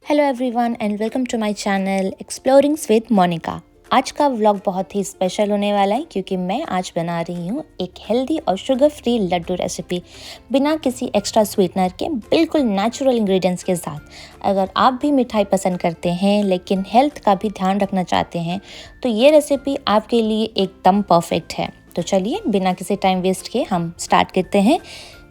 Hello everyone and welcome to my channel explorings with Monica. आज का vlog बहुत ही special होने वाला है क्योंकि मैं आज बना रही हूँ एक हेल्दी और शुगर फ्री लड्डू रेसिपी बिना किसी एक्स्ट्रा स्वीटनर के, बिल्कुल नेचुरल इंग्रेडिएंट्स के साथ। अगर आप भी मिठाई पसंद करते हैं लेकिन हेल्थ का भी ध्यान रखना चाहते हैं तो ये रेसिपी आपके लिए एकदम परफेक्ट है। तो चलिए बिना किसी टाइम वेस्ट के हम स्टार्ट करते हैं।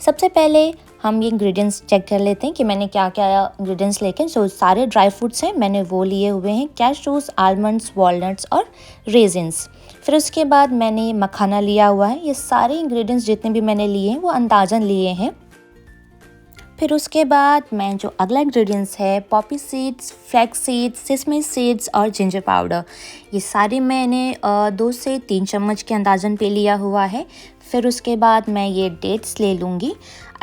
सबसे पहले हम ये इंग्रेडिएंट्स चेक कर लेते हैं कि मैंने क्या क्या इंग्रेडिएंट्स लेके सारे ड्राई फ्रूट्स हैं मैंने वो लिए हुए हैं, कैशूज़, आलमंड्स, वॉलनट्स और रेजिन्स। फिर उसके बाद मैंने मखाना लिया हुआ है। ये सारे इंग्रेडिएंट्स जितने भी मैंने लिए हैं वो अंदाज़न लिए हैं। फिर उसके बाद मैं जो अगला इंग्रेडिएंट्स है Poppy seeds, flax seeds, sesame seeds और जिंजर पाउडर, ये सारे मैंने 2 से 3 चम्मच के अंदाज़न पे लिया हुआ है। फिर उसके बाद मैं ये डेट्स ले लूँगी।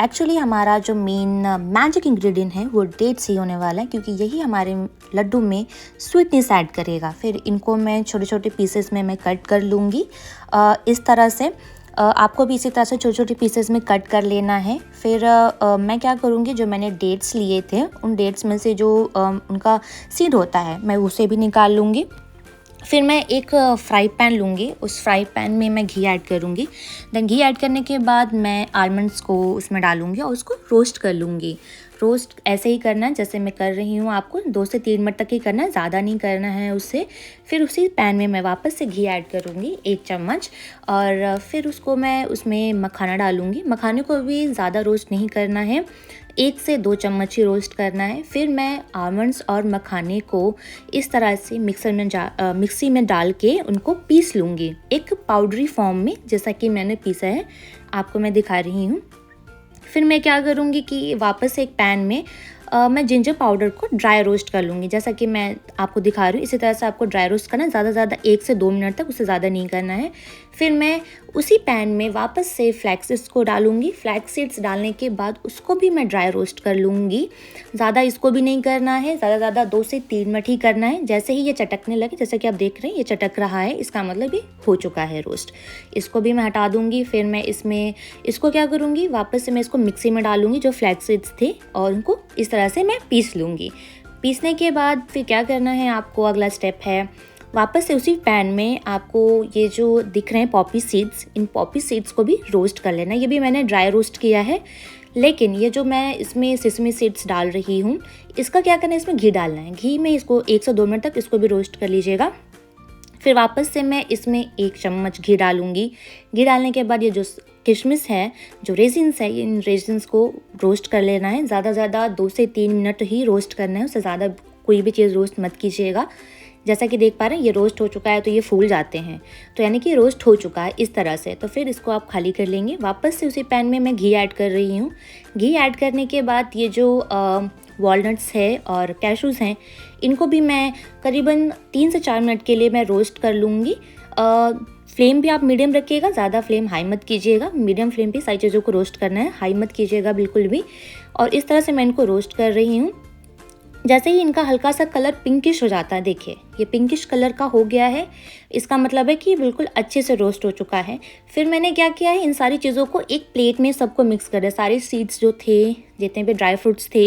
एक्चुअली हमारा जो मेन मैजिक इंग्रेडिएंट है वो डेट्स ही होने वाला है क्योंकि यही हमारे लड्डू में स्वीटनेस ऐड करेगा। फिर इनको मैं छोटे छोटे पीसेस में मैं कट कर लूँगी इस तरह से। आपको भी इसी तरह से छोटे छोटे पीसेस में कट कर लेना है। फिर मैं क्या करूँगी, जो मैंने डेट्स लिए थे उन डेट्स में से जो उनका सीड होता है मैं उसे भी निकाल लूँगी। फिर मैं एक फ्राई पैन लूँगी, उस फ्राई पैन में मैं घी ऐड करूँगी। देन घी ऐड करने के बाद मैं आलमंड्स को उसमें डालूँगी और उसको रोस्ट कर लूँगी। रोस्ट ऐसे ही करना है जैसे मैं कर रही हूँ, आपको 2 से 3 मिनट तक ही करना है, ज़्यादा नहीं करना है उससे। फिर उसी पैन में मैं वापस से घी ऐड करूँगी 1 चम्मच और फिर उसको मैं उसमें मखाना डालूँगी। मखाने को भी ज़्यादा रोस्ट नहीं करना है, 1 से 2 चम्मच ही रोस्ट करना है। फिर मैं आलमंड्स और मखाने को इस तरह से मिक्सी में डाल के उनको पीस लूँगी एक पाउडरी फॉर्म में, जैसा कि मैंने पीसा है आपको मैं दिखा रही हूँ। फिर मैं क्या करूँगी कि वापस से एक पैन में मैं जिंजर पाउडर को ड्राई रोस्ट कर लूँगी, जैसा कि मैं आपको दिखा रही हूँ। इसी तरह से आपको ड्राई रोस्ट करना है, ज़्यादा 1 से 2 मिनट तक, उससे ज़्यादा नहीं करना है। फिर मैं उसी पैन में वापस से फ्लैक्स सीड्स को डालूँगी। फ्लैक्स सीड्स डालने के बाद उसको भी मैं ड्राई रोस्ट कर लूँगी, ज़्यादा इसको भी नहीं करना है, ज़्यादा 2 से 3 मिनट ही करना है। जैसे ही ये चटकने लगे, जैसा कि आप देख रहे हैं ये चटक रहा है, इसका मतलब ये हो चुका है रोस्ट। इसको भी मैं हटा दूँगी। फिर मैं इसको क्या करूँगी, वापस से मैं इसको मिक्सी में डालूँगी जो फ्लैक्स सीड्स थे और उनको इस तरह से मैं पीस लूँगी। पीसने के बाद फिर क्या करना है आपको, अगला स्टेप है वापस से उसी पैन में आपको ये जो दिख रहे हैं पॉपी सीड्स, इन पॉपी सीड्स को भी रोस्ट कर लेना। ये भी मैंने ड्राई रोस्ट किया है, लेकिन ये जो मैं इसमें सेसमी सीड्स डाल रही हूँ इसका क्या करना है, इसमें घी डालना है। घी में इसको 1 से 2 मिनट तक इसको भी रोस्ट कर लीजिएगा। फिर वापस से मैं इसमें 1 चम्मच घी डालूँगी। घी डालने के बाद ये जो किशमिश है, जो रेजिन्स है, इन रेजिन्स को रोस्ट कर लेना है। ज़्यादा 2 से 3 मिनट ही रोस्ट करना है, उससे ज़्यादा कोई भी चीज़ रोस्ट मत कीजिएगा। जैसा कि देख पा रहे हैं ये रोस्ट हो चुका है तो ये फूल जाते हैं, तो यानी कि रोस्ट हो चुका है इस तरह से। तो फिर इसको आप खाली कर लेंगे। वापस से उसी पैन में मैं घी ऐड कर रही हूँ। घी ऐड करने के बाद ये जो वॉलनट्स है और कैशूज़ हैं इनको भी मैं करीबन 3 से 4 मिनट के लिए मैं रोस्ट कर लूँगी। फ्लेम भी आप मीडियम रखिएगा, ज़्यादा फ्लेम हाई मत कीजिएगा। मीडियम फ्लेम पे सारी चीज़ों को रोस्ट करना है, हाई मत कीजिएगा बिल्कुल भी। और इस तरह से मैं इनको रोस्ट कर रही हूँ। जैसे ही इनका हल्का सा कलर पिंकिश हो जाता है, देखिए ये पिंकिश कलर का हो गया है, इसका मतलब है कि बिल्कुल अच्छे से रोस्ट हो चुका है। फिर मैंने क्या किया है, इन सारी चीज़ों को एक प्लेट में सबको मिक्स कर दिया। सारे सीड्स जो थे, जितने भी ड्राई फ्रूट्स थे,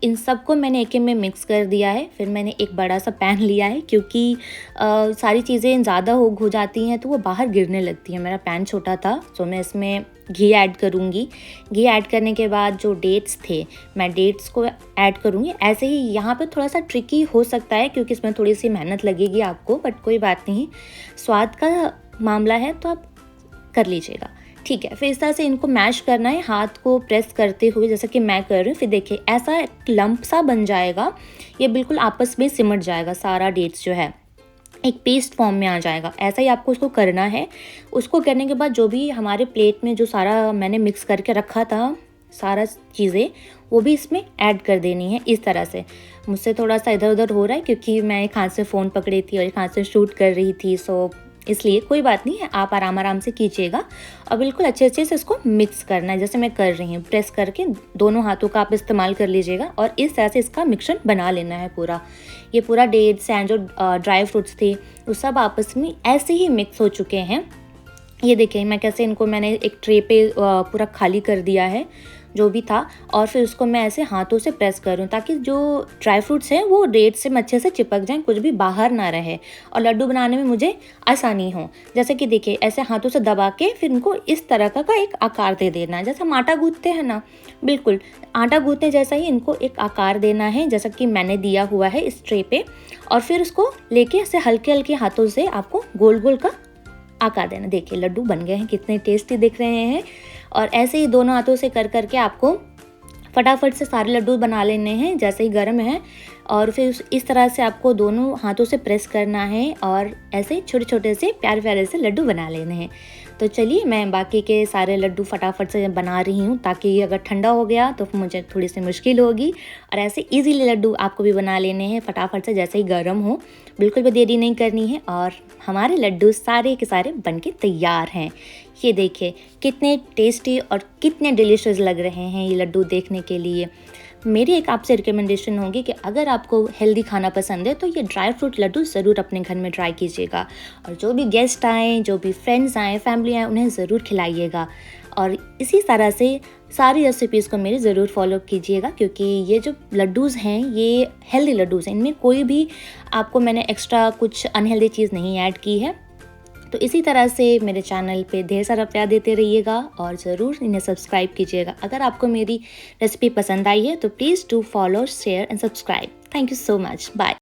इन सबको मैंने एक में मिक्स कर दिया है। फिर मैंने एक बड़ा सा पैन लिया है क्योंकि सारी चीज़ें ज़्यादा हो जाती हैं तो वो बाहर गिरने लगती हैं। मेरा पैन छोटा था तो मैं इसमें घी ऐड करूँगी। घी ऐड करने के बाद जो डेट्स थे मैं डेट्स को ऐड करूँगी। ऐसे ही यहाँ पे थोड़ा सा ट्रिकी हो सकता है क्योंकि इसमें थोड़ी सी मेहनत लगेगी आपको, बट कोई बात नहीं, स्वाद का मामला है तो आप कर लीजिएगा, ठीक है। फिर इस तरह से इनको मैश करना है, हाथ को प्रेस करते हुए, जैसा कि मैं कर रही हूँ। फिर देखिए ऐसा एक लंप सा बन जाएगा, ये बिल्कुल आपस में सिमट जाएगा, सारा डेट्स जो है एक पेस्ट फॉर्म में आ जाएगा। ऐसा ही आपको उसको करना है। उसको करने के बाद जो भी हमारे प्लेट में जो सारा मैंने मिक्स करके रखा था, सारा चीज़ें वो भी इसमें ऐड कर देनी है इस तरह से। मुझसे थोड़ा सा इधर उधर हो रहा है क्योंकि मैं एक हाथ से फ़ोन पकड़ी थी और एक हाथ से शूट कर रही थी, सो इसलिए कोई बात नहीं है, आप आराम से कीजिएगा। और बिल्कुल अच्छे से इसको मिक्स करना है, जैसे मैं कर रही हूँ। प्रेस करके दोनों हाथों का आप इस्तेमाल कर लीजिएगा और इस तरह से इसका मिक्सचर बना लेना है पूरा। ये पूरा डेट्स एंड जो ड्राई फ्रूट्स थे वो सब आपस में ऐसे ही मिक्स हो चुके हैं। ये देखिए मैं कैसे इनको मैंने एक ट्रे पे पूरा खाली कर दिया है। जो भी था, और फिर उसको मैं ऐसे हाथों से प्रेस करूँ ताकि जो ड्राई फ्रूट्स हैं वो रेत से अच्छे से चिपक जाएं, कुछ भी बाहर ना रहे और लड्डू बनाने में मुझे आसानी हो। जैसे कि देखिए ऐसे हाथों से दबा के फिर इनको इस तरह का एक आकार दे देना है, जैसे हम आटा गूंथते हैं ना, बिल्कुल आटा गूंथने जैसा ही इनको एक आकार देना है, जैसा कि मैंने दिया हुआ है इस ट्रे पे। और फिर उसको लेके ऐसे हल्के हल्के हाथों से आपको गोल गोल का आकार देना। देखिए लड्डू बन गए हैं, कितने टेस्टी दिख रहे हैं। और ऐसे ही दोनों हाथों से कर करके आपको फटाफट से सारे लड्डू बना लेने हैं जैसे ही गर्म है। और फिर इस तरह से आपको दोनों हाथों से प्रेस करना है और ऐसे छोटे छोटे से प्यारे प्यारे से लड्डू बना लेने हैं। तो चलिए मैं बाकी के सारे लड्डू फटाफट से बना रही हूँ, ताकि ये अगर ठंडा हो गया तो मुझे थोड़ी सी मुश्किल होगी। और ऐसे इजीली लड्डू आपको भी बना लेने हैं फटाफट से जैसे ही गर्म हो, बिल्कुल भी देरी नहीं करनी है। और हमारे लड्डू सारे के सारे बनके तैयार हैं। ये देखिए कितने टेस्टी और कितने डिलीशियस लग रहे हैं ये लड्डू देखने के लिए। मेरी एक आपसे रिकमेंडेशन होगी कि अगर आपको हेल्दी खाना पसंद है तो ये ड्राई फ्रूट लड्डू ज़रूर अपने घर में ट्राई कीजिएगा। और जो भी गेस्ट आएँ, जो भी फ्रेंड्स आएँ, फैमिली आएँ, उन्हें ज़रूर खिलाइएगा। और इसी तरह से सारी रेसिपीज़ को मेरी ज़रूर फॉलो कीजिएगा, क्योंकि ये जो लड्डूज़ हैं ये हेल्दी लड्डूज़ हैं, इनमें कोई भी आपको मैंने एक्स्ट्रा कुछ अनहेल्दी चीज़ नहीं ऐड की है। तो इसी तरह से मेरे चैनल पे ढेर सारा प्यार देते रहिएगा और ज़रूर इन्हें सब्सक्राइब कीजिएगा। अगर आपको मेरी रेसिपी पसंद आई है तो please do follow, share and subscribe. Thank you so much. Bye.